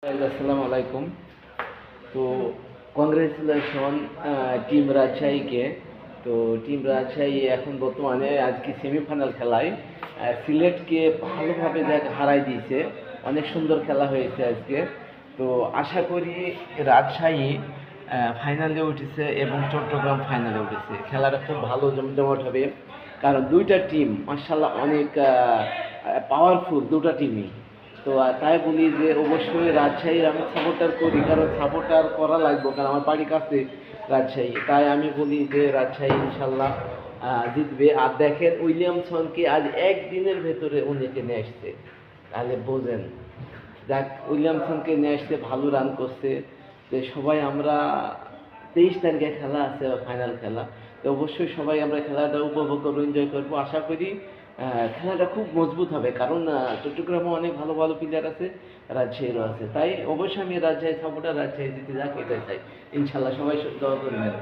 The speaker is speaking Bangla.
আসসালামু আলাইকুম। তো কংগ্রেচুলেশন টিম রাজশাহীকে। তো টিম রাজশাহী এখন বর্তমানে আজকে সেমিফাইনাল খেলায় সিলেটকে ভালোভাবে হারাই দিয়েছে। অনেক সুন্দর খেলা হয়েছে আজকে। তো আশা করি রাজশাহী ফাইনালে উঠেছে এবং চট্টগ্রাম ফাইনালে উঠেছে। খেলাটা খুব ভালো জমজমাট হবে, কারণ দুইটা টিম মার্শাল্লাহ অনেক পাওয়ারফুল দুটা টিমই। তো তাই বলি যে অবশ্যই রাজশাহীর আমি সাপোর্টার করি, কারণ সাপোর্টার করা লাগবে, কারণ আমার বাড়ির কাছে রাজশাহী। তাই আমি বলি যে রাজশাহী ইনশাল্লাহ জিতবে। আর দেখেন উইলিয়ামসনকে আজ একদিনের ভেতরে উনিকে নিয়ে আসছে, তাহলে বোঝেন। যাক, উইলিয়ামসনকে নিয়ে আসতে ভালো রান করছে। যে সবাই আমরা 23 তারিখে খেলা আছে, ফাইনাল খেলা। তো অবশ্যই সবাই আমরা খেলাটা উপভোগ করবো, এনজয় করবো। আশা করি খেলাটা খুব মজবুত হবে, কারণ চট্টগ্রামে অনেক ভালো ভালো প্লেয়ার আছে, রাজশাহীরও আছে। তাই অবশ্যই আমি রাজশাহী সাপোর্টার, রাজশাহী জিতে যাক এটাই চাই। ইনশাল্লাহ সবাই দোয়া করবেন।